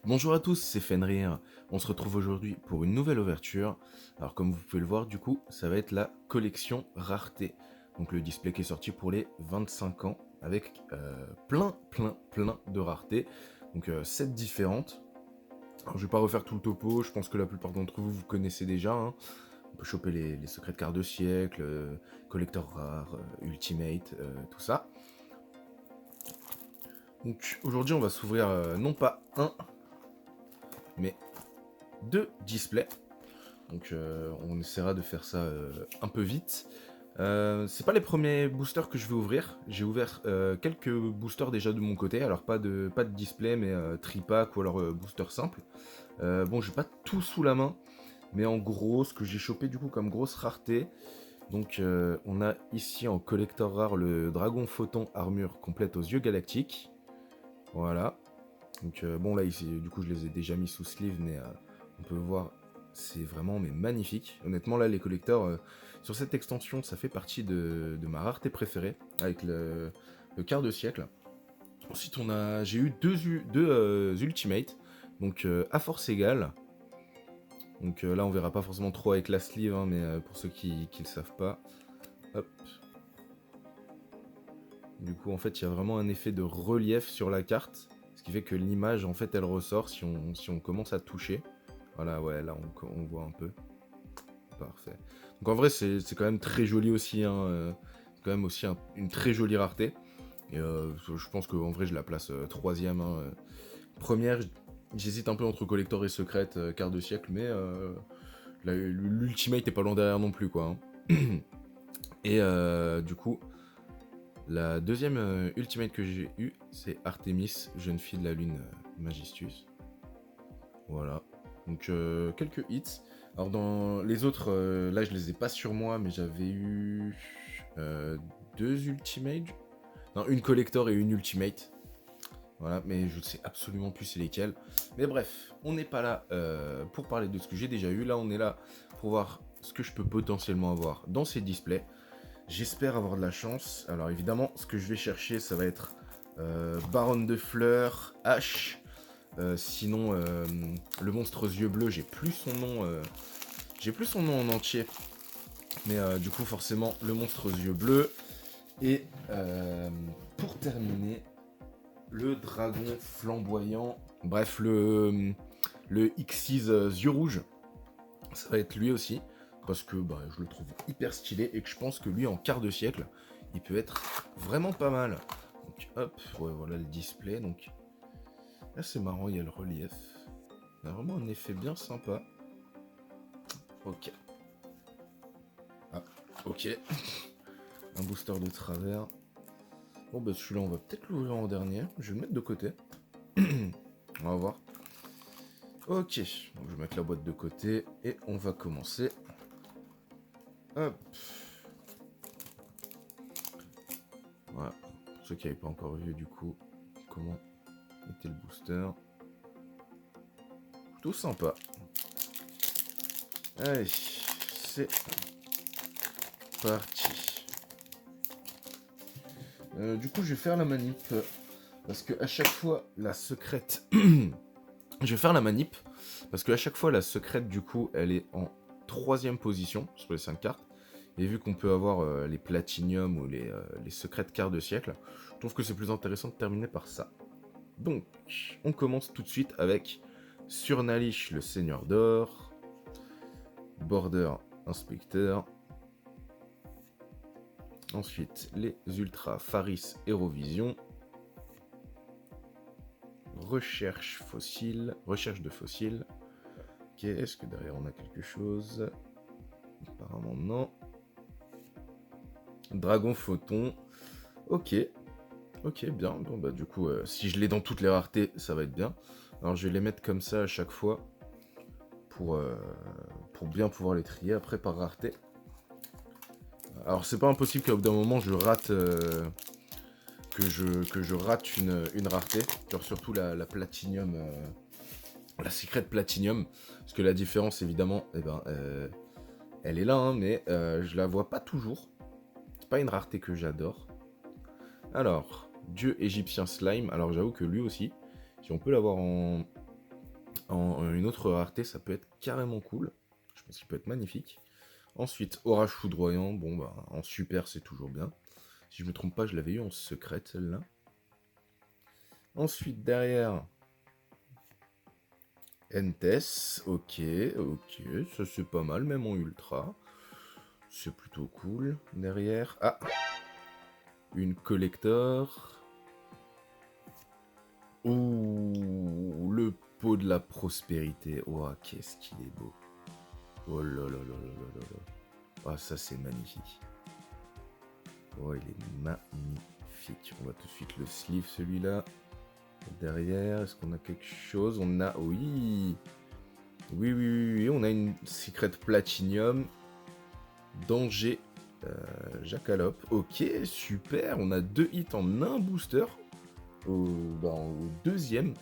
Bonjour à tous, c'est Fenrir. On se retrouve aujourd'hui pour une nouvelle ouverture. Alors comme vous pouvez le voir, du coup, ça va être la collection rareté. Donc le display qui est sorti pour les 25 ans avec plein de raretés. Donc 7 différentes. Alors je vais pas refaire tout le topo, je pense que la plupart d'entre vous connaissez déjà, hein. On peut choper les secrets de quart de siècle, collector rare, ultimate, tout ça. Donc aujourd'hui on va s'ouvrir non pas un, mais deux displays. Donc on essaiera de faire ça un peu vite. C'est pas les premiers boosters que je vais ouvrir. J'ai ouvert quelques boosters déjà de mon côté. Alors pas de display, mais tripack ou alors booster simple. Bon, j'ai pas tout sous la main. Mais en gros, ce que j'ai chopé du coup comme grosse rareté. Donc on a ici en collector rare le Dragon Photon armure complète aux yeux galactiques. Voilà. Donc bon là ici, du coup je les ai déjà mis sous sleeve, mais on peut voir, c'est vraiment mais magnifique. Honnêtement là les collecteurs, sur cette extension ça fait partie de ma rareté préférée, avec le quart de siècle. Ensuite j'ai eu deux Ultimate, donc à force égale. Donc là on verra pas forcément trop avec la sleeve, hein, mais pour ceux qui le savent pas. Hop. Du coup en fait il y a vraiment un effet de relief sur la carte. Ce qui fait que l'image, en fait, elle ressort si on commence à toucher. Voilà, ouais, là, on voit un peu. Parfait. Donc en vrai, c'est quand même très joli aussi, hein. C'est quand même aussi une très jolie rareté. Et je pense qu'en vrai, je la place troisième, hein. Première, j'hésite un peu entre collector et secrète, quart de siècle, mais l'ultimate est pas loin derrière non plus, quoi, hein. Et du coup, la deuxième ultimate que j'ai eue, c'est Artemis, jeune fille de la lune Magistus. Voilà. Donc quelques hits. Alors dans les autres, là je les ai pas sur moi, mais j'avais eu deux ultimates. Non, une collector et une ultimate. Voilà, mais je ne sais absolument plus c'est lesquels. Mais bref, on n'est pas là pour parler de ce que j'ai déjà eu. Là, on est là pour voir ce que je peux potentiellement avoir dans ces displays. J'espère avoir de la chance. Alors évidemment, ce que je vais chercher, ça va être Baronne de Fleurs, H. Sinon, le monstre aux yeux bleus, j'ai plus son nom en entier. Mais du coup, forcément, le monstre aux yeux bleus. Et pour terminer, le dragon flamboyant. Bref, le Xyz yeux rouges. Ça va être lui aussi. Parce que bah, je le trouve hyper stylé et que je pense que lui, en quart de siècle, il peut être vraiment pas mal. Donc hop, ouais, voilà le display. Donc là, c'est marrant, il y a le relief. Il a vraiment un effet bien sympa. Ok. Ah, ok. Un booster de travers. Bon, bah celui-là, on va peut-être l'ouvrir en dernier. Je vais le mettre de côté. On va voir. Ok. Donc, je vais mettre la boîte de côté et on va commencer. Hop. Voilà. Pour ceux qui n'avaient pas encore vu, du coup, comment était le booster. Tout sympa. Allez, c'est parti. Du coup, je vais faire la manip. Parce que à chaque fois, la secrète... Je vais faire la manip. Parce que à chaque fois, la secrète, du coup, elle est en troisième position sur les 5 cartes. Et vu qu'on peut avoir les platinium ou les secrètes quart de siècle, je trouve que c'est plus intéressant de terminer par ça. Donc, on commence tout de suite avec Surnalish, le Seigneur d'Or, Border, Inspecteur. Ensuite, les Ultra Faris, Hérovision. Recherche de fossiles. Ok, est-ce que derrière on a quelque chose? Apparemment non. Dragon Photon. Ok. Ok, bien. Bon, bah, du coup, si je l'ai dans toutes les raretés, ça va être bien. Alors, je vais les mettre comme ça à chaque fois pour bien pouvoir les trier après par rareté. Alors, c'est pas impossible qu'au bout d'un moment, je rate. Que je rate une rareté. Genre, surtout la Platinium. La Secret Platinium. Parce que la différence, évidemment, eh ben, elle est là, hein, mais je la vois pas toujours. C'est pas une rareté que j'adore. Alors, Dieu égyptien slime. Alors j'avoue que lui aussi, si on peut l'avoir en une autre rareté, ça peut être carrément cool. Je pense qu'il peut être magnifique. Ensuite, Orage Foudroyant. Bon, bah, en super, c'est toujours bien. Si je me trompe pas, je l'avais eu en secrète, celle-là. Ensuite, derrière, Entes. Ok, ça c'est pas mal, même en ultra. C'est plutôt cool. Derrière, ah, une collector. Ouh, le pot de la prospérité. Oh, qu'est-ce qu'il est beau. Oh là là là là là là. Ah, ça c'est magnifique. Oh, il est magnifique. On va tout de suite le sleeve celui-là. Derrière, est-ce qu'on a quelque chose? On a... Oui. Oui, on a une Secret Platinum. Danger. Jackalope. Ok, super. On a 2 hits en un booster. Au deuxième.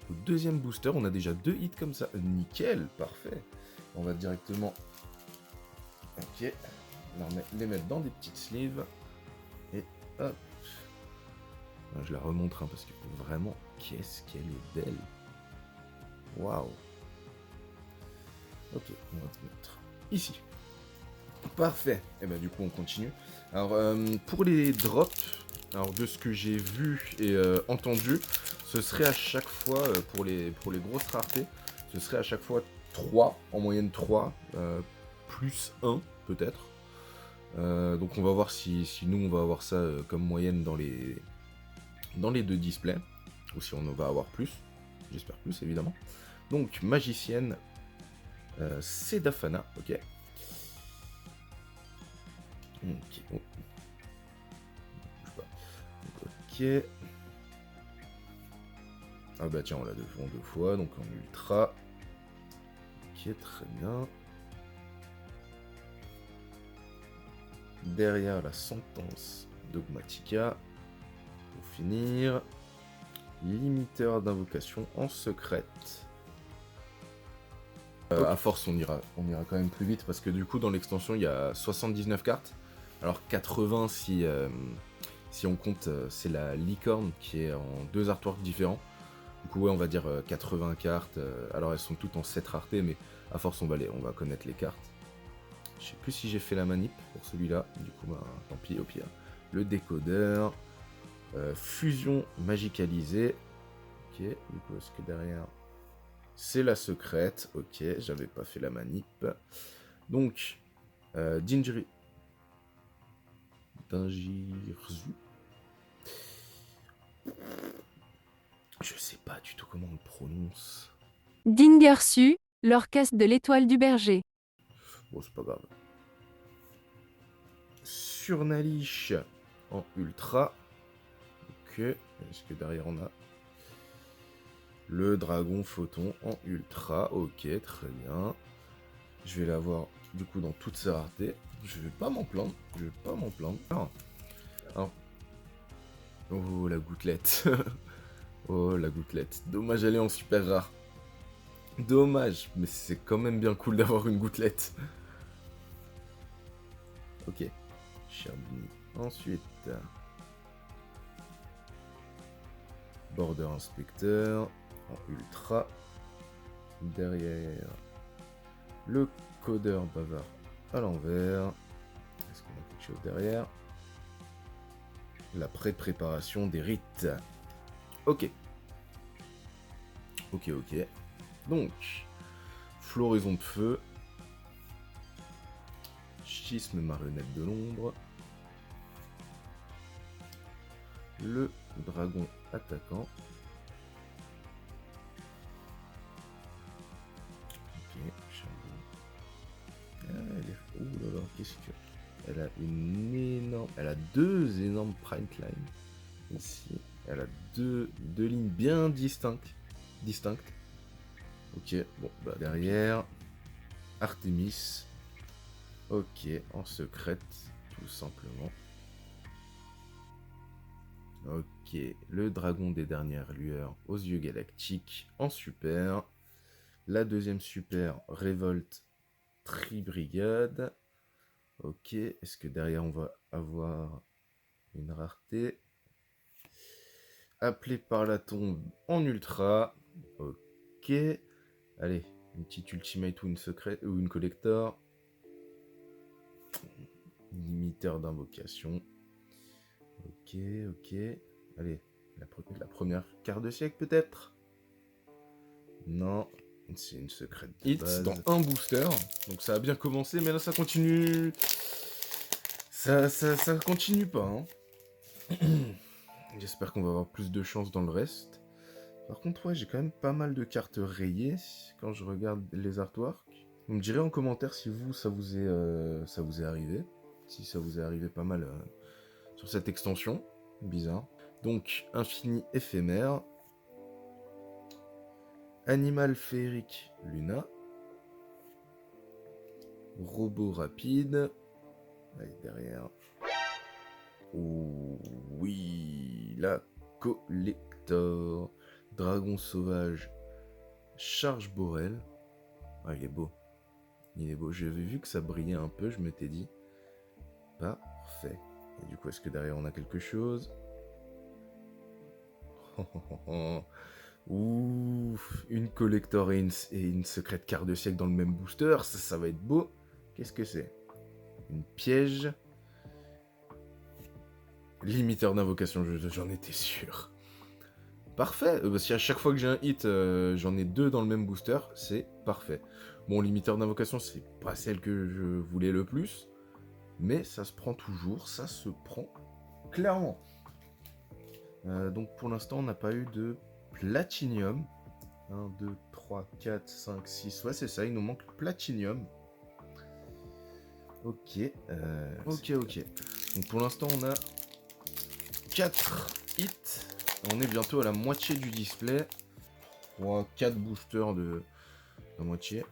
Au deuxième booster, on a déjà 2 hits comme ça. Nickel, parfait. On va directement... Ok. Les mettre dans des petites sleeves. Et hop. Je la remontre parce que vraiment, qu'est-ce qu'elle est belle. Waouh. Ok, on va te mettre ici. Parfait. Et ben du coup, on continue. Alors, pour les drops, alors de ce que j'ai vu et entendu, ce serait à chaque fois, pour les grosses raretés, ce serait à chaque fois 3, en moyenne 3, plus 1 peut-être. Donc on va voir si nous on va avoir ça comme moyenne dans les 2 displays, ou si on en va avoir plus, j'espère plus évidemment. Donc magicienne, Sedafana, ok. Ok, oh. Ok. Ah bah tiens, on l'a en 2 fois, donc en ultra. Ok, très bien. Derrière la sentence dogmatica. Pour finir, limiteur d'invocation en secrète. À force, on ira quand même plus vite parce que du coup, dans l'extension, il y a 79 cartes. Alors 80 si on compte, c'est la licorne qui est en 2 artworks différents. Du coup, ouais, on va dire 80 cartes. Alors elles sont toutes en 7 raretés, mais à force, on va connaître les cartes. Je sais plus si j'ai fait la manip pour celui-là. Du coup, bah, tant pis, au pire. Le décodeur. Fusion magicalisée. Ok, du coup, est-ce que derrière... C'est la secrète. Ok, j'avais pas fait la manip. Donc, Dingirzu. Je sais pas du tout comment on le prononce. Dingersu, l'orchestre de l'étoile du berger. Bon, c'est pas grave. Surnalish en ultra. Ok, est-ce que derrière on a le dragon photon en ultra? Ok, très bien. Je vais l'avoir du coup dans toute sa rareté. Je vais pas m'en plaindre. Alors. Oh la gouttelette. Oh la gouttelette. Dommage, elle est en super rare. Dommage, mais c'est quand même bien cool d'avoir une gouttelette. Ok. Charbonnier. Ensuite. Border Inspecteur en ultra. Derrière. Le codeur bavard à l'envers. Est-ce qu'on a quelque chose derrière? La pré-préparation des rites. Ok. Ok. Donc, floraison de feu. Schisme marionnette de l'ombre. Le dragon attaquant. Ok, charbon. Ouh là là, qu'est-ce que... Elle a une énorme... Elle a 2 énormes prime line. Ici. Elle a deux lignes bien distinctes. Ok, bon, bah derrière... Artemis. Ok, en secrète, tout simplement. Ok, le dragon des dernières lueurs aux yeux galactiques en super. La deuxième super, révolte Tribrigade. Ok, est-ce que derrière on va avoir une rareté? Appelé par la tombe en ultra. Ok, Allez, une petite ultimate ou une secret ou une collector. Limiteur d'invocation. Ok, ok. Allez, la première quart de siècle peut-être. Non, c'est une secrète de Hits base. dans un booster. Donc ça a bien commencé, mais là ça continue. Ça continue pas. Hein. J'espère qu'on va avoir plus de chance dans le reste. Par contre, ouais, j'ai quand même pas mal de cartes rayées quand je regarde les artworks. Vous me direz en commentaire si vous, ça vous est arrivé. Si ça vous est arrivé pas mal sur cette extension. Bizarre. Donc, infini éphémère. Animal féerique Luna. Robot rapide. Allez, derrière. Oh, oui, la collector. Dragon sauvage. Charge Borel. Ah, il est beau. Il est beau. J'avais vu que ça brillait un peu, je m'étais dit. Parfait. Et du coup, est-ce que derrière on a quelque chose? Ouf, une collector et une secrète quart de siècle dans le même booster, ça va être beau. Qu'est-ce que c'est? Une piège. Limiteur d'invocation, j'en étais sûr. Parfait, si à chaque fois que j'ai un hit, j'en ai 2 dans le même booster, c'est parfait. Bon, limiteur d'invocation, c'est pas celle que je voulais le plus, mais ça se prend toujours, ça se prend clairement. Donc pour l'instant, on n'a pas eu de platinium. 1, 2, 3, 4, 5, 6, ouais c'est ça, il nous manque platinium. Ok, ok. Donc pour l'instant, on a 4 hits. On est bientôt à la moitié du display. 3, 4 boosters de la moitié.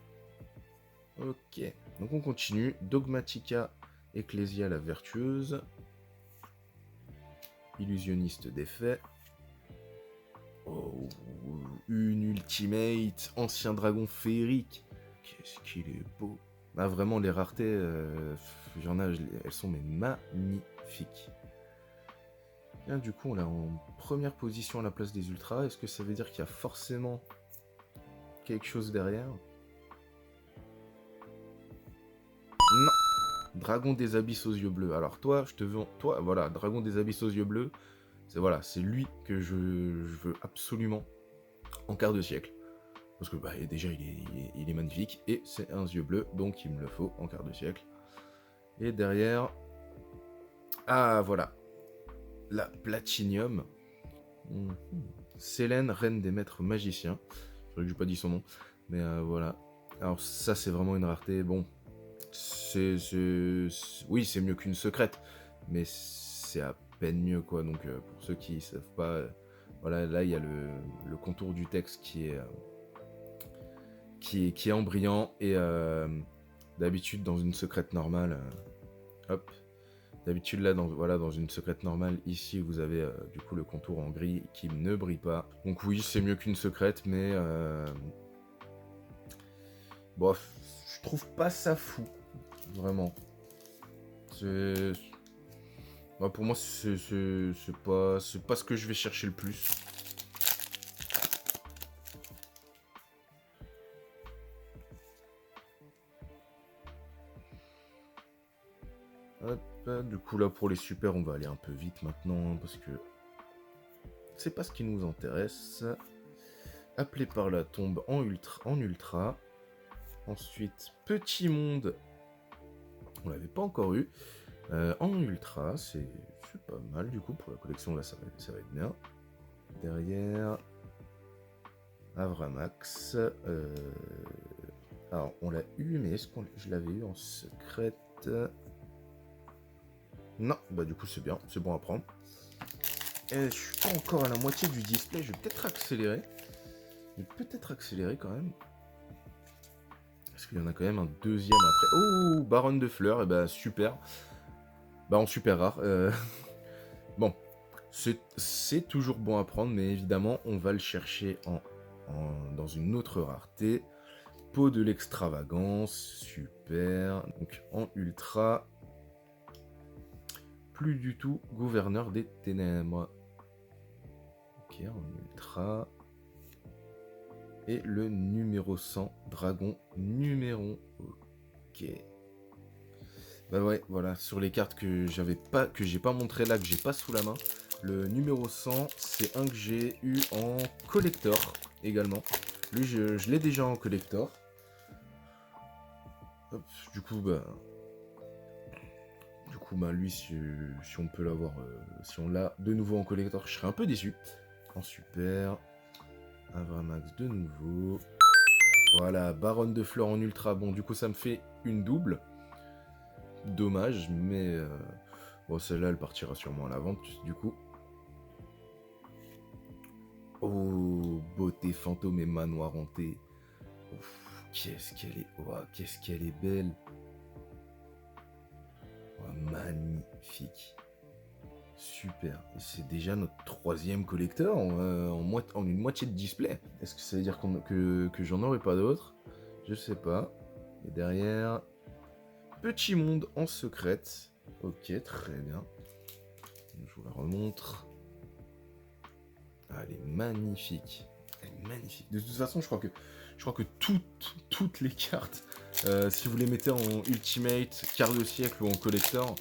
Ok, donc on continue. Dogmatica, Ecclesia la vertueuse. Illusionniste d'effet. Oh, une ultimate, ancien dragon féerique. Qu'est-ce qu'il est beau. Ah vraiment, les raretés, il y en a, elles sont mais magnifiques. Bien, du coup, on est en première position à la place des ultras. Est-ce que ça veut dire qu'il y a forcément quelque chose derrière? Non. Dragon des abysses aux yeux bleus. Alors toi, je te veux... Toi, voilà, Dragon des abysses aux yeux bleus. C'est lui que je veux absolument en quart de siècle. Parce que bah, déjà, il est magnifique. Et c'est un yeux bleu, donc il me le faut en quart de siècle. Et derrière... Ah, voilà. La Platinium. Célène, reine des maîtres magiciens. C'est vrai que j'ai pas dit son nom. Mais voilà. Alors ça, c'est vraiment une rareté. Bon, oui, c'est mieux qu'une secrète. Mais c'est à peine mieux, quoi. Donc pour ceux qui savent pas... voilà, là, il y a le contour du texte qui est en brillant. Et d'habitude, dans une secrète normale... hop. D'habitude, là, dans une secrète normale, ici, vous avez du coup le contour en gris qui ne brille pas. Donc oui, c'est mieux qu'une secrète, mais... bof, je trouve pas ça fou, vraiment. C'est... Bah, pour moi, c'est pas ce que je vais chercher le plus. Hop, du coup, là, pour les super, on va aller un peu vite maintenant, parce que c'est pas ce qui nous intéresse. Appelé par la tombe en ultra. Ensuite, Petit Monde. On l'avait pas encore eu. En ultra, c'est pas mal du coup pour la collection, là ça va être bien. Derrière, Avramax. Alors on l'a eu, mais est-ce que je l'avais eu en secrète? Non, bah du coup c'est bien, c'est bon à prendre. Et je suis pas encore à la moitié du display, je vais peut-être accélérer. Quand même. Parce qu'il y en a quand même un deuxième après. Oh, Baronne de Fleurs, et bah super. Bah en super rare. Bon, c'est toujours bon à prendre, mais évidemment, on va le chercher dans une autre rareté. Peau de l'extravagance, super. Donc en ultra, plus du tout gouverneur des ténèbres. Ok, en ultra. Et le numéro 100, Dragon Numéron. Ok. Bah ouais, voilà, sur les cartes que j'ai pas montré là, que j'ai pas sous la main, le numéro 100, c'est un que j'ai eu en collector également. Lui, je l'ai déjà en collector. Hop, du coup, lui, si on peut l'avoir, si on l'a de nouveau en collector, je serais un peu déçu. En super, un Vramax de nouveau. Voilà, Baronne de Fleurs en ultra. Bon, du coup, ça me fait une double. Dommage, mais bon, celle-là, elle partira sûrement à la vente, du coup. Oh, beauté fantôme et manoir hanté. Ouf, qu'est-ce qu'elle est belle. Oh, magnifique. Super. Et c'est déjà notre 3e collecteur en une moitié de display. Est-ce que ça veut dire que j'en aurai pas d'autres? Je sais pas. Et derrière, Petit Monde en secrète. Ok, très bien. Je vous la remontre. Ah, elle est magnifique. Elle est magnifique. De toute façon, je crois que toutes les cartes, si vous les mettez en Ultimate, quart de siècle ou en collector,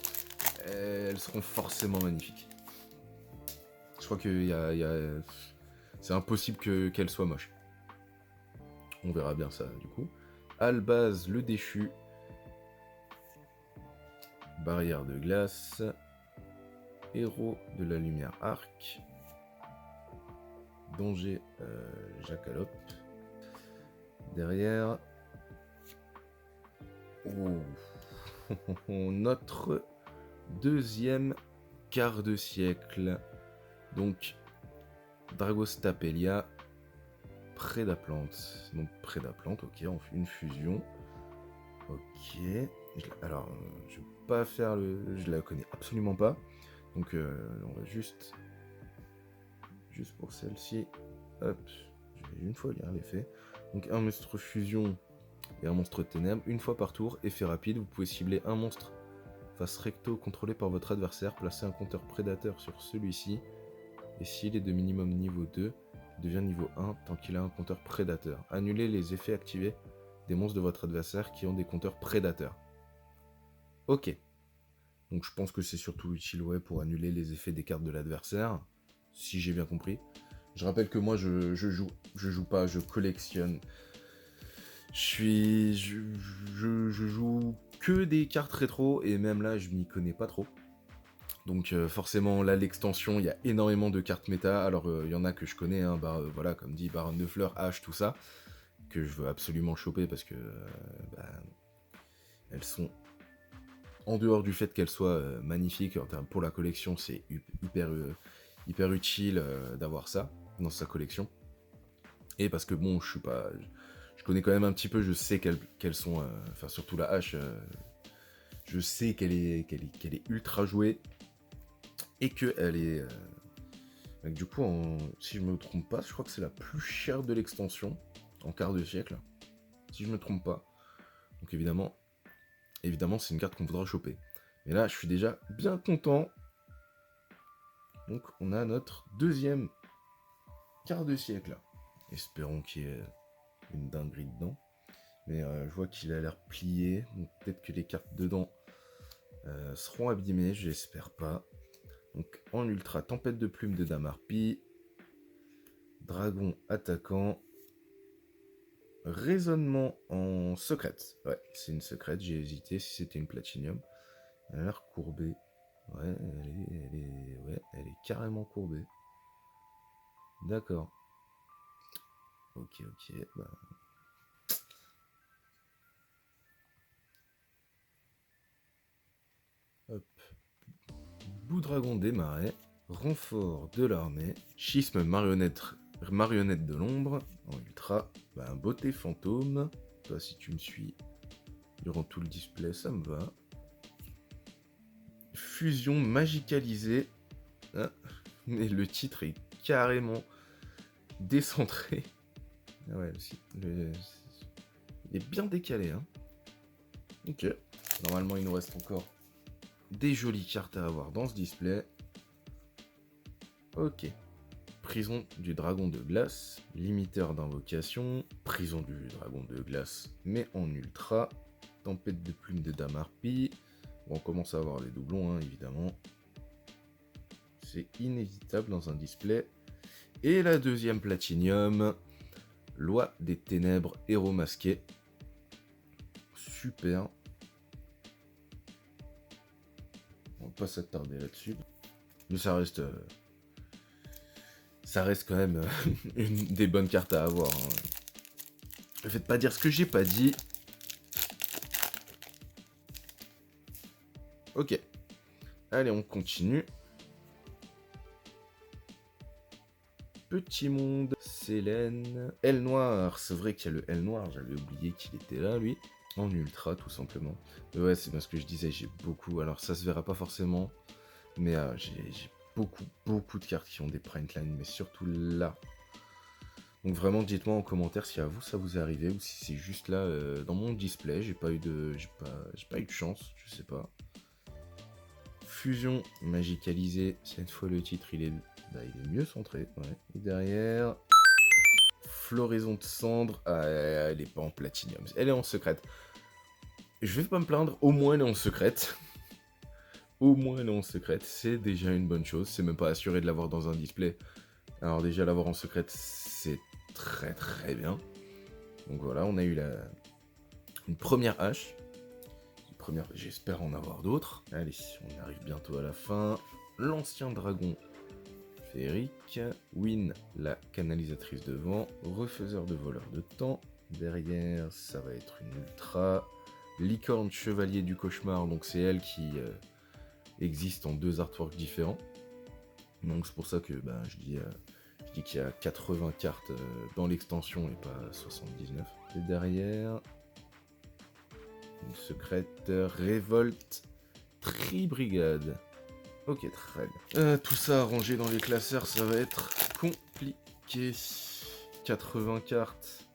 elles seront forcément magnifiques. Je crois que c'est impossible qu'elle soit moche. On verra bien ça, du coup. Albaz le déchu. Barrière de glace. Héros de la lumière arc. Danger Jacalope. Derrière. Oh. Notre 2e quart de siècle. Donc, Dragostapelia, Prédaplante. Donc, Prédaplante, ok, on fait une fusion. Ok. Alors, je vais pas faire le... Je la connais absolument pas. Donc, on va juste pour celle-ci. Hop. J'ai une fois lire l'effet. Donc, un monstre fusion et un monstre ténèbres. Une fois par tour, effet rapide, vous pouvez cibler un monstre face recto contrôlé par votre adversaire. Placer un compteur prédateur sur celui-ci. Et s'il est de minimum niveau 2, il devient niveau 1 tant qu'il a un compteur prédateur. Annulez les effets activés des monstres de votre adversaire qui ont des compteurs prédateurs. Ok. Donc je pense que c'est surtout utile pour annuler les effets des cartes de l'adversaire, si j'ai bien compris. Je rappelle que moi je joue pas, je collectionne. Je joue que des cartes rétro et même là je m'y connais pas trop. Donc forcément là l'extension, il y a énormément de cartes méta. Alors il y en a que je connais, hein, voilà, comme dit Baronne de Fleurs, H, tout ça, que je veux absolument choper parce que elles sont, en dehors du fait qu'elles soient magnifiques, pour la collection c'est hyper utile d'avoir ça dans sa collection. Et parce que bon, je connais quand même un petit peu, je sais qu'elles sont, enfin surtout la H, je sais qu'elle est ultra jouée. Et qu'elle est... du coup, si je me trompe pas, je crois que c'est la plus chère de l'extension, en quart de siècle, si je me trompe pas. Donc évidemment c'est une carte qu'on voudra choper. Mais là, je suis déjà bien content. Donc on a notre 2e quart de siècle. Espérons qu'il y ait une dinguerie dedans. Mais je vois qu'il a l'air plié, donc peut-être que les cartes dedans seront abîmées, j'espère pas. Donc en ultra, tempête de plumes de Damarpi, dragon attaquant, raisonnement en secrète. Ouais, c'est une secrète, j'ai hésité si c'était une platinium. Elle a l'air courbée. Ouais, elle est carrément courbée. D'accord. Ok. Hop. Boudragon des marais. Renfort de l'armée. Schisme marionnette de l'ombre. En ultra. Beauté fantôme. Toi, si tu me suis durant tout le display, ça me va. Fusion magicalisée. Ah, mais le titre est carrément décentré. Ah ouais, il est bien décalé. Hein. Ok. Normalement, il nous reste encore des jolies cartes à avoir dans ce display. Ok. Prison du dragon de glace, limiteur d'invocation, prison du dragon de glace, mais en ultra, tempête de plumes de dame harpie. Bon, on commence à avoir les doublons, hein, évidemment. C'est inévitable dans un display. Et la deuxième platinium, loi des ténèbres, héros masqué. Super. On va pas s'attarder là-dessus. Mais ça reste quand même une des bonnes cartes à avoir. Hein. Ne faites pas dire ce que j'ai pas dit. Ok. Allez, on continue. Petit monde, Célène. Aile noire, c'est vrai qu'il y a le Aile noire, j'avais oublié qu'il était là, lui. En ultra, tout simplement. Mais ouais, c'est bien ce que je disais, j'ai beaucoup. Alors, ça se verra pas forcément, mais j'ai beaucoup de cartes qui ont des prime line, mais surtout là. Donc vraiment, dites-moi en commentaire si à vous ça vous est arrivé ou si c'est juste là dans mon display. J'ai pas eu de chance, je sais pas. Fusion magicalisée, cette fois le titre il est mieux centré. Ouais. Et derrière, floraison de cendres, elle est pas en platinium, elle est en secrète. Je vais pas me plaindre, au moins elle est en secrète. Au moins elle est en secrète, c'est déjà une bonne chose. C'est même pas assuré de l'avoir dans un display. Alors déjà l'avoir en secrète, c'est très bien. Donc voilà, on a eu une première hache. J'espère en avoir d'autres. Allez, on arrive bientôt à la fin. L'ancien dragon féerique. Win, la canalisatrice de vent. Refaiseur de voleur de temps. Derrière, ça va être une ultra. Licorne chevalier du cauchemar. Donc c'est elle qui existe en 2 artworks différents. Donc c'est pour ça que je dis qu'il y a 80 cartes dans l'extension et pas 79. Et derrière, une secrète révolte tri-brigade. Ok, très bien. Tout ça arrangé dans les classeurs, ça va être compliqué. 80 cartes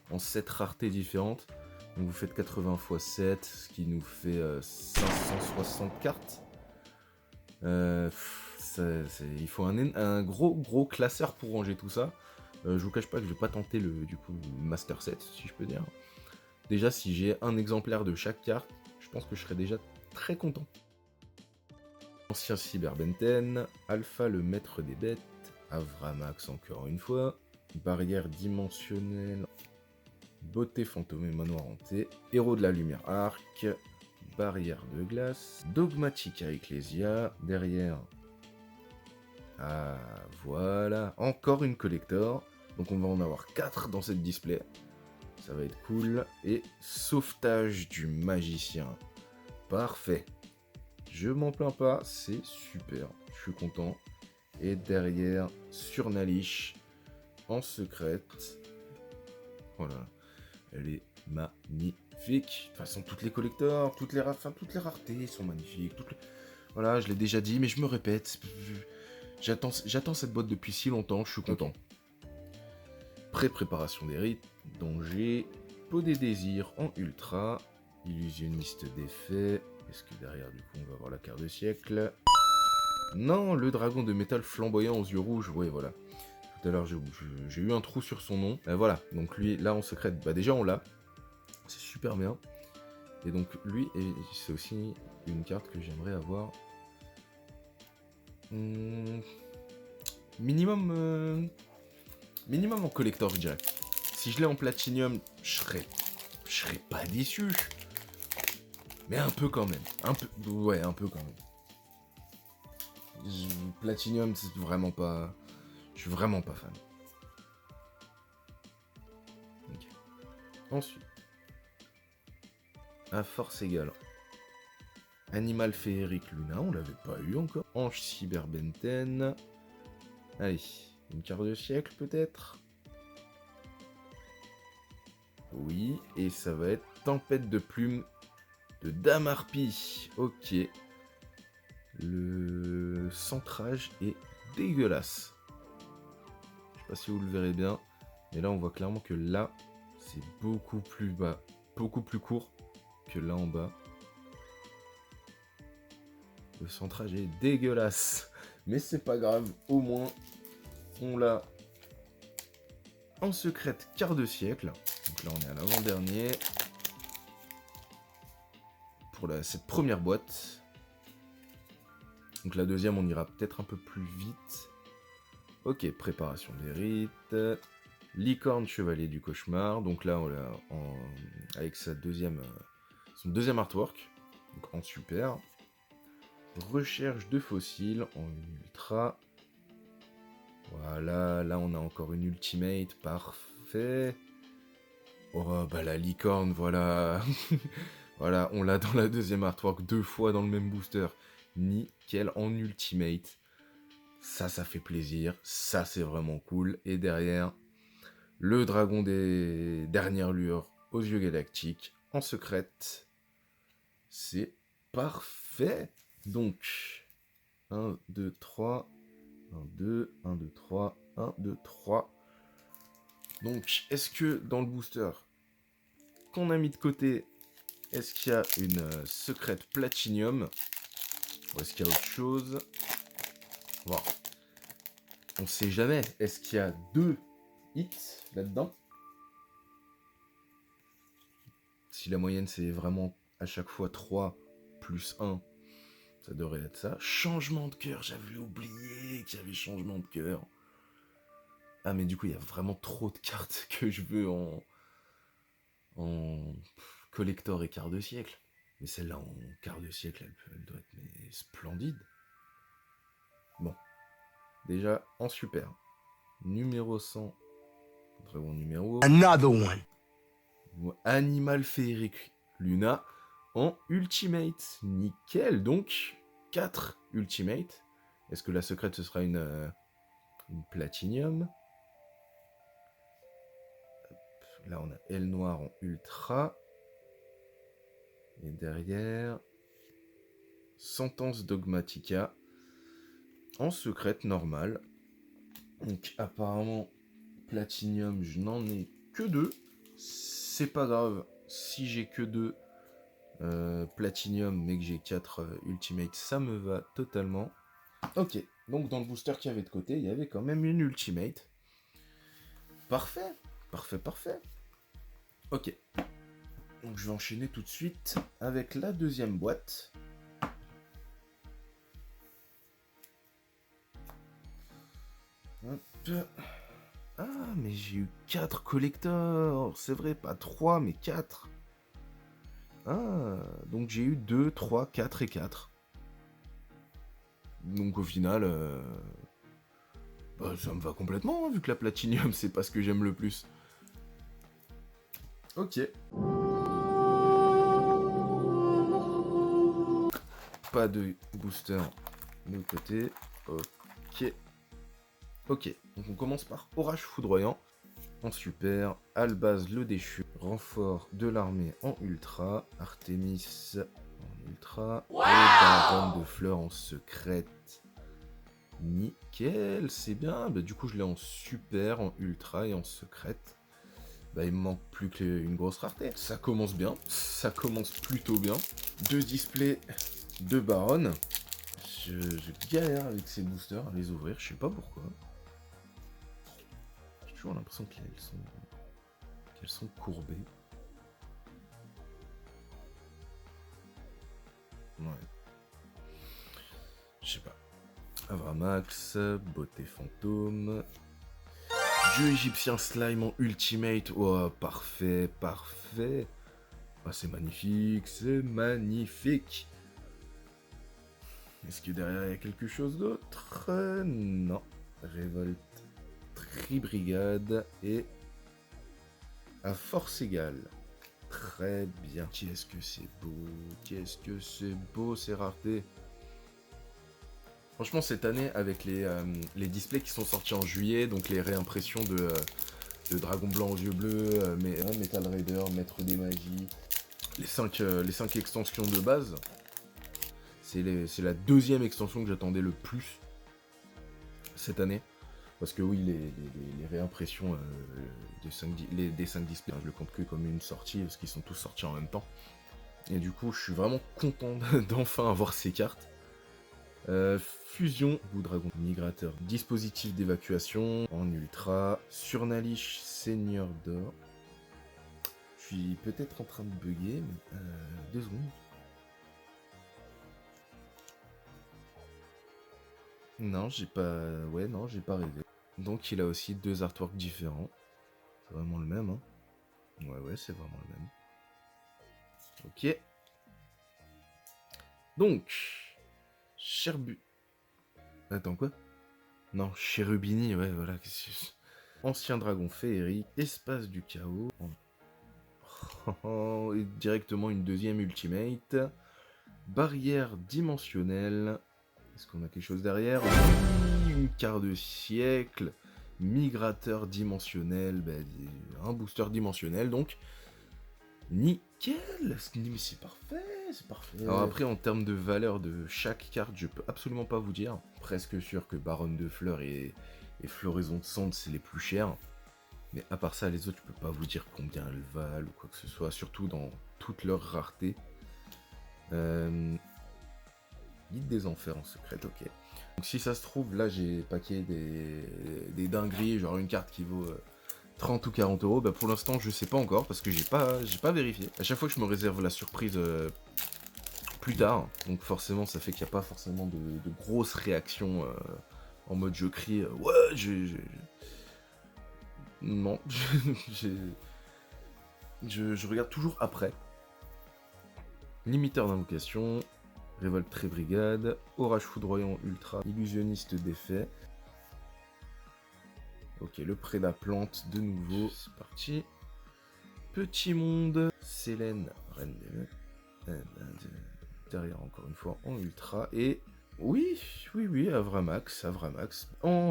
en 7 raretés différentes. Donc vous faites 80 x 7, ce qui nous fait 560 cartes. Il faut un gros classeur pour ranger tout ça. Je vous cache pas que je vais pas tenter le Master Set, si je peux dire. Déjà, si j'ai un exemplaire de chaque carte, je pense que je serais déjà très content. Ancien Cyberbenten, Alpha le maître des bêtes, Avramax encore une fois, barrière dimensionnelle, beauté fantôme et manoir hanté, héros de la lumière arc, barrière de glace, dogmatica ecclesia, derrière, voilà, encore une collector, donc on va en avoir 4 dans cette display. Ça va être cool. Et sauvetage du magicien. Parfait. Je m'en plains pas, c'est super. Je suis content. Et derrière, Surnalish en secrète. Voilà. Elle est magnifique. De toute façon, toutes les collecteurs, toutes les raretés sont magnifiques. Voilà, je l'ai déjà dit, mais je me répète. J'attends cette boîte depuis si longtemps, je suis content. Préparation des rites, danger, peau des désirs en ultra, illusionniste d'effet. Est-ce que derrière du coup on va avoir la carte de siècle? Non, le dragon de métal flamboyant aux yeux rouges, ouais voilà. Tout à l'heure j'ai eu un trou sur son nom. Voilà, donc lui là en secret, déjà on l'a. C'est super bien. Et donc lui, c'est aussi une carte que j'aimerais avoir. Minimum en collector, je dirais. Si je l'ai en platinium, je serais pas déçu. Mais un peu quand même. Un peu quand même. Platinium, c'est vraiment pas... Je suis vraiment pas fan. Ok. Ensuite. À force égale. Animal féerique Luna, on l'avait pas eu encore. Ange Cyberbenten. Allez, une carte de siècle peut-être. Oui, et ça va être Tempête de plumes de Dame Harpie. Ok. Le centrage est dégueulasse. Je sais pas si vous le verrez bien. Mais là, on voit clairement que là, c'est beaucoup plus bas. Beaucoup plus court que là en bas. Le centrage est dégueulasse. Mais c'est pas grave. Au moins, on l'a en secrète quart de siècle. Donc là, on est à l'avant-dernier. Pour cette première boîte. Donc la deuxième, on ira peut-être un peu plus vite. Ok, préparation des rites. Licorne chevalier du cauchemar. Donc là, on l'a avec son deuxième artwork. Donc en super. Recherche de fossiles en ultra. Voilà, là on a encore une ultimate, parfait. Oh bah la licorne, voilà. Voilà, on l'a dans la deuxième artwork 2 fois dans le même booster. Nickel en ultimate. Ça fait plaisir, ça c'est vraiment cool. Et derrière, le dragon des dernières lueurs aux yeux galactiques en secrète. C'est parfait. Donc, 1, 2, 3, 1, 2, 1, 2, 3, 1, 2, 3. Donc, est-ce que dans le booster qu'on a mis de côté, est-ce qu'il y a une secrète platinium? Ou est-ce qu'il y a autre chose? Bon. On sait jamais. Est-ce qu'il y a 2 hits là-dedans? Si la moyenne c'est vraiment à chaque fois 3 plus 1, ça devrait être ça. Changement de cœur, j'avais oublié qu'il y avait changement de cœur. Ah mais du coup il y a vraiment trop de cartes que je veux en collector et quart de siècle. Mais celle-là en quart de siècle, elle doit être splendide. Bon. Déjà en super. Numéro 100. Dragon numéro. Another one. Animal féerique Luna en ultimate. Nickel. Donc 4 ultimate. Est-ce que la secrète ce sera une platinium? Là on a Aile Noire en ultra. Et derrière Sentence Dogmatica en secrète normale. Donc apparemment platinium je n'en ai que 2. C'est pas grave si j'ai que 2 platinium mais que j'ai 4 ultimate, ça me va totalement. Ok, donc dans le booster qu'il y avait de côté, il y avait quand même une ultimate. Parfait, parfait. Ok, donc je vais enchaîner tout de suite avec la deuxième boîte. Hop. Ah, mais j'ai eu 4 collectors, c'est vrai, pas 3, mais 4. Ah, donc j'ai eu 2, 3, 4 et 4. Donc au final, bah, ça me va complètement, hein, vu que la platinium, c'est pas ce que j'aime le plus. Ok. Pas de booster de côté. Ok. Ok, donc on commence par Orage Foudroyant. En super, Albaz le déchu, renfort de l'armée en ultra, Artemis en ultra, et Baronne de fleurs en secrète. Nickel, c'est bien. Bah, du coup, je l'ai en super, en ultra et en secrète. Bah, il me manque plus qu'une grosse rareté. Ça commence bien, ça commence plutôt bien. 2 displays de Baronne. Je galère avec ces boosters à les ouvrir, je sais pas pourquoi. J'ai toujours l'impression qu'elles sont courbées. Ouais. Je sais pas. Avramax, beauté fantôme. Dieu égyptien slime en ultimate. Oh, parfait. Ah, c'est magnifique. Est-ce que derrière il y a quelque chose d'autre? Non. Révolte Tribrigade et à force égale. Très bien. Qu'est-ce que c'est beau ces raretés. Franchement, cette année, avec les displays qui sont sortis en juillet, donc les réimpressions de Dragon Blanc aux yeux bleus, Metal Raider, Maître des Magies, les 5 extensions de base, c'est la deuxième extension que j'attendais le plus cette année. Parce que oui, les réimpressions des 5 displays, je le compte que comme une sortie, parce qu'ils sont tous sortis en même temps. Et du coup, je suis vraiment content d'enfin avoir ces cartes. Fusion, bout dragon, migrateur, dispositif d'évacuation en ultra, surnalish, seigneur d'or. Je suis peut-être en train de bugger, mais 2 secondes. Non, j'ai pas... Ouais, non, j'ai pas rêvé. Donc il a aussi 2 artworks différents. C'est vraiment le même, hein. Ouais, c'est vraiment le même. Ok. Donc, Cherbu... Attends, quoi? Non, Cherubini, ouais, voilà. Ancien dragon féerique, espace du chaos. Et directement une deuxième ultimate. Barrière dimensionnelle. Est-ce qu'on a quelque chose derrière? Oui, une quart de siècle. Migrateur dimensionnel. Bah, un booster dimensionnel, donc. Nickel! Mais c'est parfait, c'est parfait. Alors après, en termes de valeur de chaque carte, je peux absolument pas vous dire. Presque sûr que Baronne de Fleurs et Floraison de Cendre, c'est les plus chers. Mais à part ça, les autres, je peux pas vous dire combien elles valent ou quoi que ce soit, surtout dans toute leur rareté. Guide des enfers en secret, ok. Donc si ça se trouve, là j'ai paqué des dingueries, genre une carte qui vaut 30 ou 40 euros. Bah pour l'instant, je sais pas encore parce que j'ai pas vérifié. À chaque fois que je me réserve la surprise plus tard, donc forcément ça fait qu'il n'y a pas forcément de grosses réactions en mode je crie ouais, non, je regarde toujours après. Limiteur d'invocation, révolte très brigade, orage foudroyant ultra, illusionniste défait. Ok, le prédat plante de nouveau, c'est parti. Petit monde, Célène, reine des derrière encore une fois en ultra, et oui, Avramax, en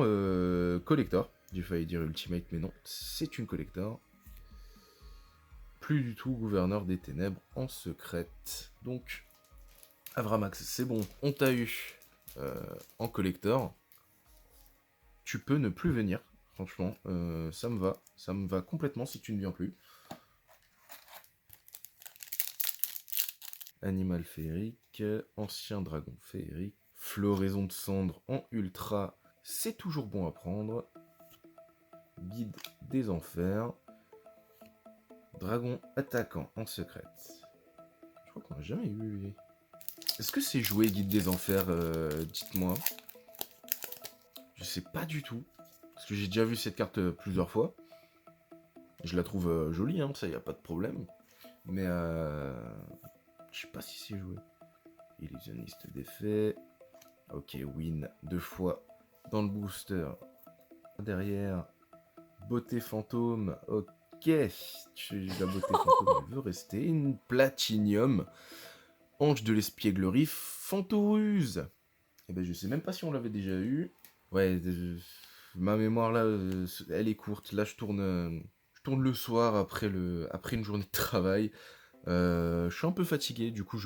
collector. J'ai failli dire ultimate, mais non, c'est une collector. Plus du tout gouverneur des ténèbres en secrète. Donc, Avramax, c'est bon, on t'a eu en collector. Tu peux ne plus venir, franchement, ça me va complètement si tu ne viens plus. Animal féerique, ancien dragon féerique, floraison de cendre en ultra, c'est toujours bon à prendre. Guide des enfers, dragon attaquant en secrète. Je crois qu'on n'a jamais eu. Est-ce que c'est joué guide des enfers? Dites-moi. Je sais pas du tout. Parce que j'ai déjà vu cette carte plusieurs fois. Je la trouve jolie, hein, ça y a pas de problème. Mais je sais pas si c'est joué. Illusionniste d'effet. Ok, win 2 fois dans le booster. Derrière, beauté fantôme. Ok, la beauté fantôme, elle veut rester. Une platinium. Ange de l'espièglerie, Fantoruse. Eh ben, je sais même pas si on l'avait déjà eu. Ouais, ma mémoire là, elle est courte. Là, je tourne le soir après une journée de travail. Je suis un peu fatigué, du coup,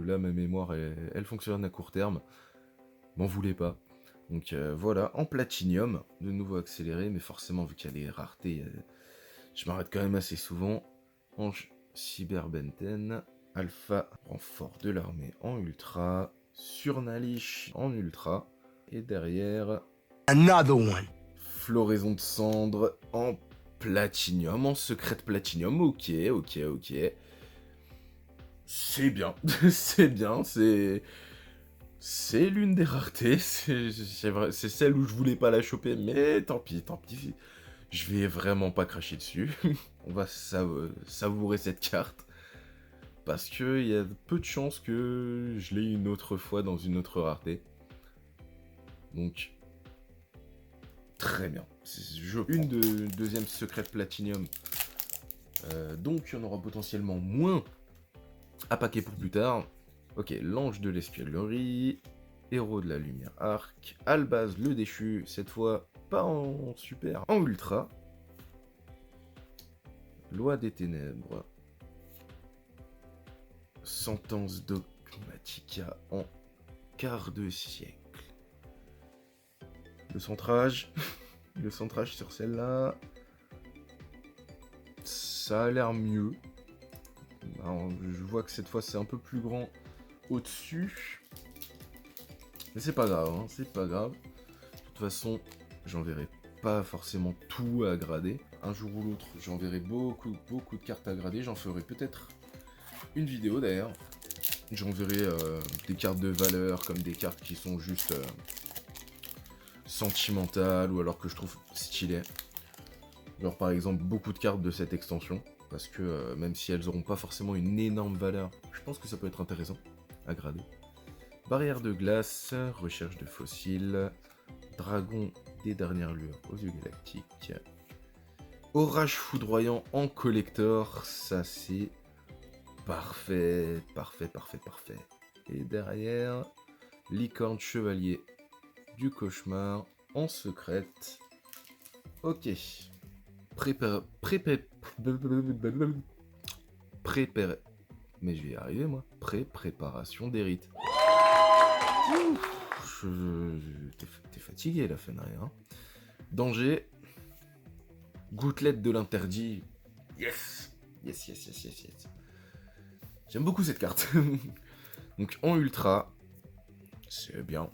là, ma mémoire, elle fonctionne à court terme. M'en voulez pas. Donc voilà, en platinium, de nouveau accéléré, mais forcément, vu qu'il y a les raretés, je m'arrête quand même assez souvent. Ange Cyberbenten, Alpha, renfort de l'armée en ultra, Surnalish en ultra, et derrière, Another one. Floraison de cendre en platinium, en secrète platinium, ok. C'est bien, c'est bien, c'est l'une des raretés, c'est celle où je voulais pas la choper, mais tant pis, je vais vraiment pas cracher dessus. On va savourer cette carte. Parce qu'il y a peu de chances que je l'ai une autre fois dans une autre rareté. Donc, très bien. Une deuxième secrète platinium. Donc, il y en aura potentiellement moins à paquer pour plus tard. Ok, l'ange de l'espièglerie. Héros de la lumière arc. Albaz le déchu. Cette fois, pas en super, en ultra. Loi des ténèbres. Sentence dogmatica en quart de siècle. Le centrage. Le centrage sur celle-là. Ça a l'air mieux. Alors, je vois que cette fois c'est un peu plus grand au-dessus. Mais c'est pas grave, hein, c'est pas grave. De toute façon, j'enverrai pas forcément tout à grader. Un jour ou l'autre, j'enverrai beaucoup de cartes à grader. J'en ferai peut-être une vidéo d'ailleurs. J'enverrai des cartes de valeur comme des cartes qui sont juste sentimentales ou alors que je trouve stylées. Genre par exemple beaucoup de cartes de cette extension. Parce que même si elles n'auront pas forcément une énorme valeur, je pense que ça peut être intéressant à grader. Barrière de glace, recherche de fossiles, dragon des dernières lueurs aux yeux galactiques, orage foudroyant en collector, ça c'est parfait, parfait, parfait, parfait. Et derrière, licorne chevalier du cauchemar en secrète. Ok. Mais je vais y arriver moi. Préparation des rites. T'es fatigué la Fenrir. Hein. Danger. Gouttelette de l'interdit. Yes. Yes, yes, yes, yes, yes. J'aime beaucoup cette carte. Donc en ultra. C'est bien.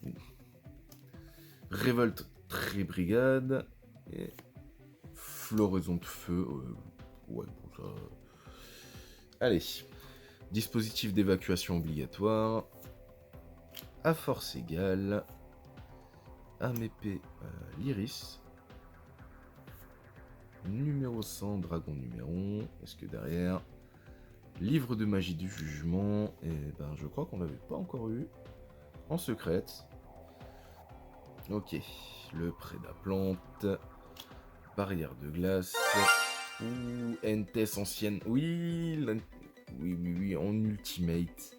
Révolte très brigade. Et floraison de feu. Ouais, bon ça. Allez. Dispositif d'évacuation obligatoire. À force égale. Arme épée l'iris. Numéro 100, dragon numéro. Est-ce que derrière. Livre de magie du jugement. Et ben je crois qu'on l'avait pas encore eu. En secrète. Ok. Le prédaplante. Barrière de glace. Ouh, Entes ancienne. Oui, oui, en ultimate.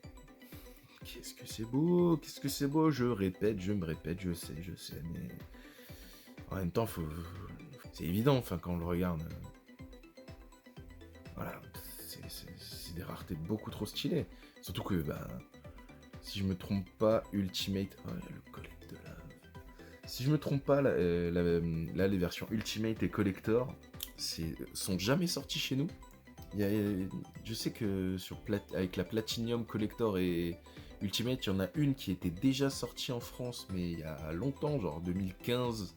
Qu'est-ce que c'est beau, qu'est-ce que c'est beau. Je répète, je me répète, je sais, mais... En même temps, c'est évident, enfin, quand on le regarde. Voilà, c'est des raretés beaucoup trop stylées. Surtout que, bah, si je me trompe pas, Ultimate... Oh, il y a le collecte de lave. Si je me trompe pas, là, les versions Ultimate et Collector sont jamais sorties chez nous. Je sais que avec la Platinum Collector et Ultimate, il y en a une qui était déjà sortie en France, mais il y a longtemps, genre 2015,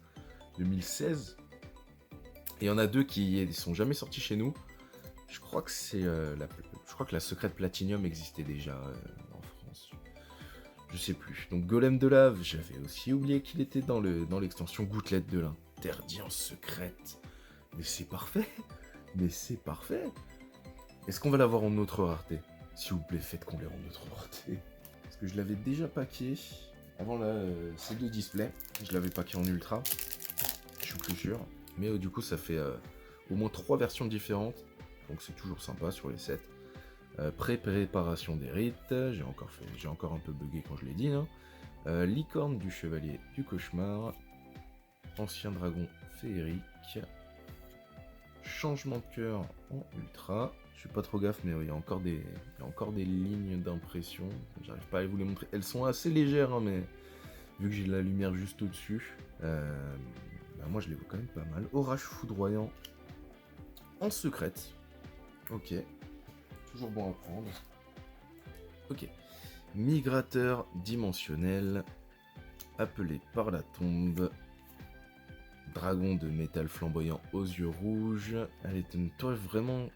2016. Et il y en a deux qui sont jamais sortis chez nous. Je crois que je crois que la secrète Platinum existait déjà en France. Je sais plus. Donc Golem de lave, j'avais aussi oublié qu'il était dans l'extension Gouttelette de l'interdit en secrète. Mais c'est parfait. Mais c'est parfait. Est-ce qu'on va l'avoir en autre rareté? S'il vous plaît, faites qu'on l'ait en autre rareté. Parce que je l'avais déjà packé avant ces deux displays. Je l'avais packé en ultra. Je suis plus sûr. Mais du coup, ça fait au moins 3 versions différentes. Donc c'est toujours sympa sur les sets. Préparation des rites. J'ai encore un peu bugué quand je l'ai dit. Hein. Licorne du chevalier du cauchemar. Ancien dragon féerique. Changement de cœur en ultra. Je suis pas trop gaffe, mais il y a encore des lignes d'impression. J'arrive pas à vous les montrer. Elles sont assez légères, hein, mais vu que j'ai la lumière juste au-dessus, bah moi je les vois quand même pas mal. Orage foudroyant en secrète. Ok. Toujours bon à prendre. Ok. Migrateur dimensionnel. Appelé par la tombe. Dragon de métal flamboyant aux yeux rouges. Allez, toi vraiment...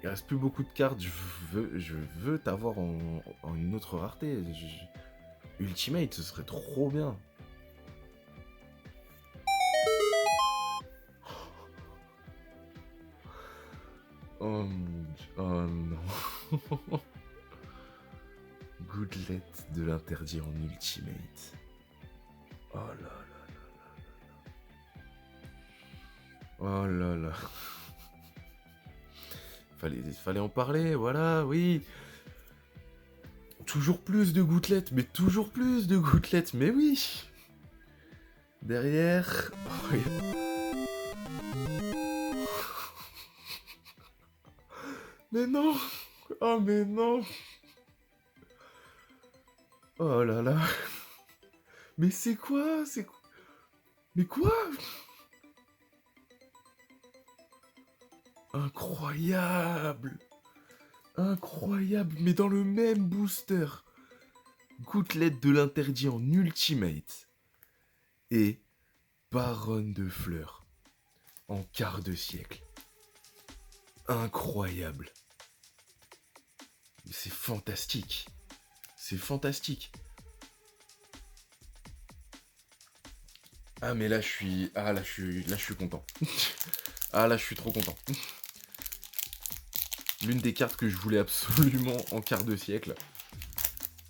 Il reste plus beaucoup de cartes, je veux t'avoir en une autre rareté. Ultimate, ce serait trop bien. Oh mon dieu, oh non. Gouttelette de l'interdit en ultimate. Oh là là là là. Oh là là. Fallait en parler, voilà, oui. Toujours plus de gouttelettes, mais toujours plus de gouttelettes, mais oui. Derrière... Oh, mais non. Oh mais non. Oh là là. Mais c'est quoi? Mais quoi? Incroyable. Incroyable, mais dans le même booster. Gouttelette de l'interdit en ultimate. Et Baronne de fleurs en quart de siècle. Incroyable. C'est fantastique. C'est fantastique. Ah mais là je suis. Ah là je suis content. Ah là je suis trop content. L'une des cartes que je voulais absolument en quart de siècle.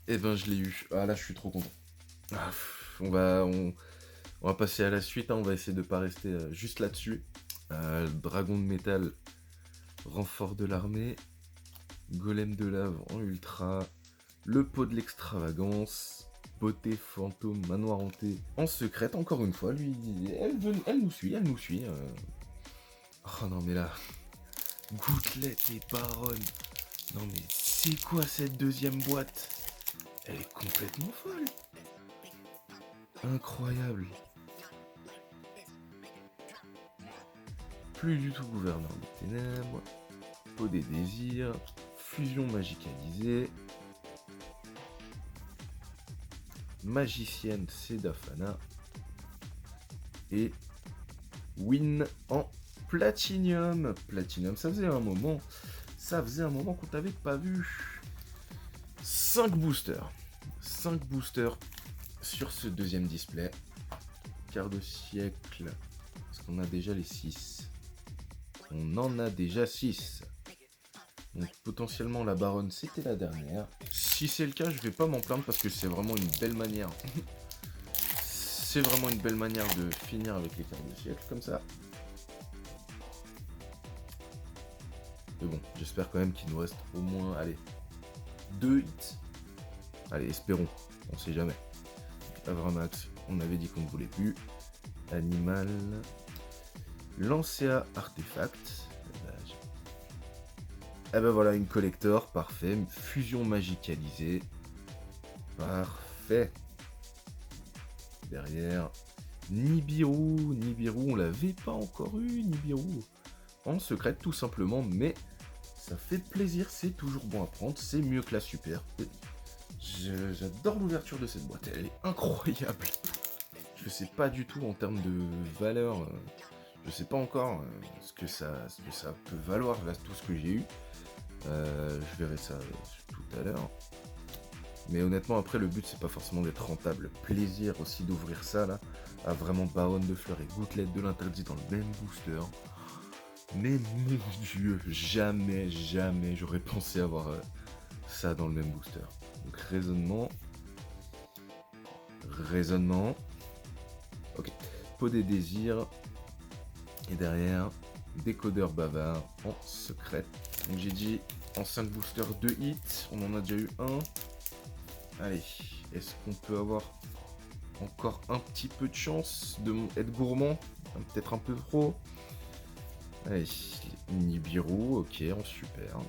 Eh ben je l'ai eu. Ah là je suis trop content. Ah, on va passer à la suite, hein. On va essayer de pas rester juste là-dessus. Dragon de métal, renfort de l'armée, golem de lave en ultra, le pot de l'extravagance, beauté fantôme, manoir hanté en secrète, encore une fois, lui, elle nous suit, elle nous suit. Oh non mais là, gouttelette et baronne, non mais c'est quoi cette deuxième boîte? Elle est complètement folle. Incroyable. Plus du tout gouverneur des ténèbres, pot des désirs, fusion magicalisée, magicienne Sedafana et win en platinium. Platinium, ça faisait un moment qu'on t'avait pas vu. 5 boosters. 5 boosters sur ce deuxième display. Quart de siècle. Parce qu'on a déjà les 6. On en a déjà 6. Donc potentiellement la baronne c'était la dernière. Si c'est le cas, je vais pas m'en plaindre parce que c'est vraiment une belle manière. C'est vraiment une belle manière de finir avec les quarts de siècle comme ça. Mais bon, j'espère quand même qu'il nous reste au moins, allez, 2 hits. Allez, espérons, on sait jamais. Avramax, on avait dit qu'on ne voulait plus. Animal. Lancea artefact. Eh ben voilà, une collector, parfait. Fusion magicalisée. Parfait. Derrière, Nibiru. Nibiru, on l'avait pas encore eu, Nibiru. En secret, tout simplement, mais ça fait plaisir, c'est toujours bon à prendre, c'est mieux que la super. J'adore l'ouverture de cette boîte, elle est incroyable. Je sais pas du tout en termes de valeur, je sais pas encore ce que ça peut valoir, là, tout ce que j'ai eu. Je verrai ça tout à l'heure. Mais honnêtement, après, le but, c'est pas forcément d'être rentable. Plaisir aussi d'ouvrir ça, là, à vraiment baronne de fleurs et gouttelette de l'interdit dans le même booster. Mais mon dieu, jamais j'aurais pensé avoir ça dans le même booster. Donc raisonnement. Ok, pot des désirs. Et derrière, décodeur bavard en secret. Donc j'ai dit en 5 boosters 2 hits, on en a déjà eu un. Allez, est-ce qu'on peut avoir encore un petit peu de chance d'être gourmand? Peut-être un peu trop. Allez, Nibiru, ok, en super.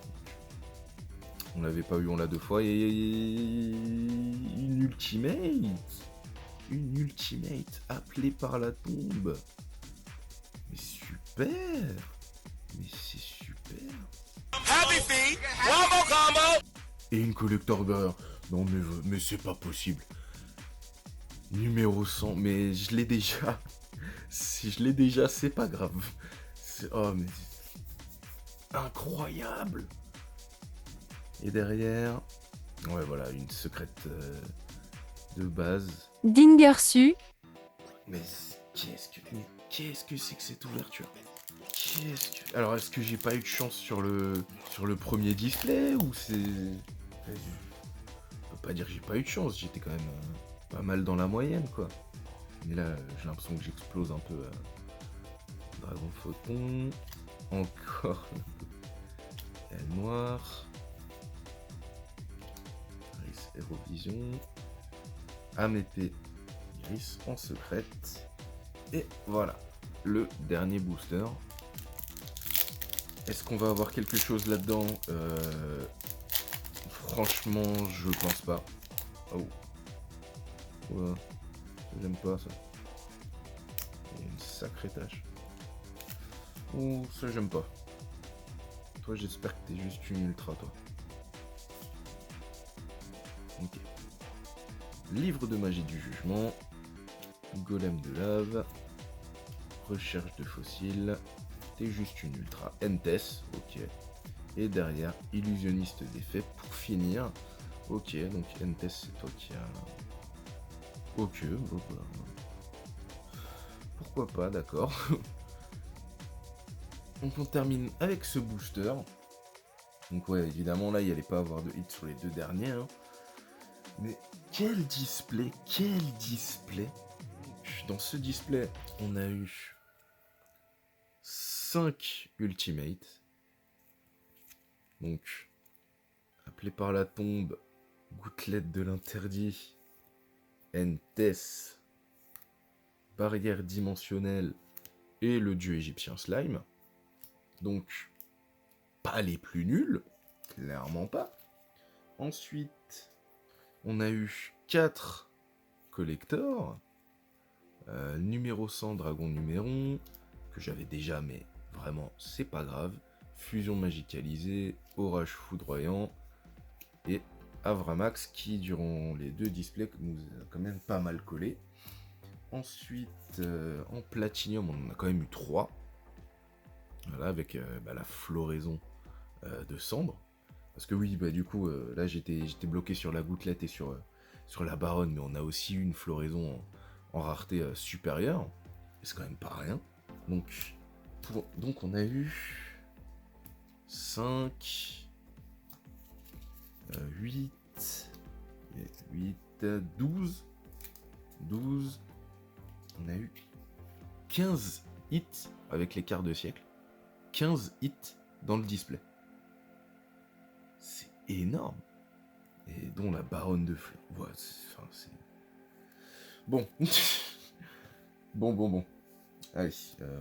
On l'avait pas eu, on l'a 2 fois. Et une ultimate appelée par la tombe. Mais super. Mais c'est super. Happy feet, combo combo. Et une collector beurre. Non mais c'est pas possible. Numéro 100, mais je l'ai déjà. Si je l'ai déjà, c'est pas grave. Oh mais incroyable. Et derrière, ouais voilà, une secrète de base. Dingersu. Mais qu'est-ce que c'est que cette ouverture? Alors est-ce que j'ai pas eu de chance sur le premier display ou c'est... Je peux pas dire que j'ai pas eu de chance, j'étais quand même pas mal dans la moyenne quoi. Mais là j'ai l'impression que j'explose un peu. Dragon photon, encore elle noire. Iris Aerovision. Âme épée. Iris en secrète. Et voilà, le dernier booster. Est-ce qu'on va avoir quelque chose là-dedans? Franchement, je pense pas. Oh. Ouais. J'aime pas ça. Il y a une sacrée tâche. Oh, ça j'aime pas. Toi, j'espère que t'es juste une ultra, toi. Ok. livre de magie du jugement, golem de lave, recherche de fossiles, t'es juste une ultra Entes, ok. Et derrière, illusionniste des faits pour finir. Ok, donc Entes, c'est toi qui as... Ok, bon, bah, pourquoi pas, d'accord. Donc on termine avec ce booster. Donc ouais, évidemment, là, il allait pas avoir de hit sur les deux derniers. Hein. Mais quel display, quel display. Dans ce display, on a eu 5 ultimates. Donc, appelé par la tombe, gouttelette de l'interdit, Entes, barrière dimensionnelle et le dieu égyptien Slime. Donc, pas les plus nuls, clairement pas. Ensuite, on a eu 4 collectors. Numéro 100, dragon numéron, que j'avais déjà, mais vraiment, c'est pas grave. Fusion magicalisée, orage foudroyant, et Avramax, qui, durant les deux displays, nous a quand même pas mal collé. Ensuite, en platinium, on en a quand même eu 3. Voilà, avec la floraison de cendre. Parce que oui, du coup, là, j'étais bloqué sur la gouttelette et sur la baronne, mais on a aussi eu une floraison en rareté supérieure. Et c'est quand même pas rien. Donc on a eu 5, 8, 12. On a eu 15 hits avec les quarts de siècle. 15 hits dans le display. C'est énorme. Et dont la baronne de fleurs. Ouais, c'est... Bon. Bon. Allez,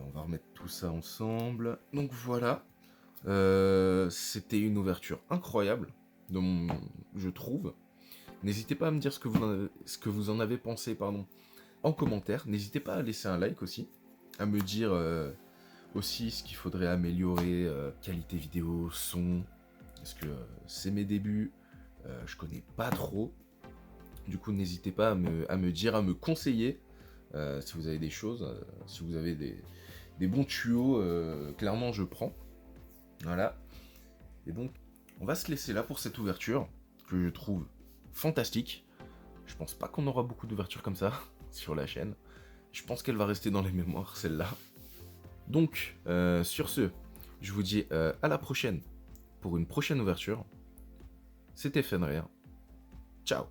on va remettre tout ça ensemble. Donc voilà. C'était une ouverture incroyable, je trouve. N'hésitez pas à me dire ce que vous en avez pensé, en commentaire. N'hésitez pas à laisser un like aussi. À me dire aussi ce qu'il faudrait améliorer. Qualité vidéo, son. Parce que c'est mes débuts. Je connais pas trop. Du coup, n'hésitez pas à me dire, à me conseiller. Si vous avez des choses, si vous avez des bons tuyaux, clairement je prends. Voilà. Et donc, on va se laisser là pour cette ouverture, que je trouve fantastique. Je pense pas qu'on aura beaucoup d'ouvertures comme ça sur la chaîne. Je pense qu'elle va rester dans les mémoires, celle-là. Donc, sur ce, je vous dis à la prochaine pour une prochaine ouverture. C'était Fenrir. Ciao.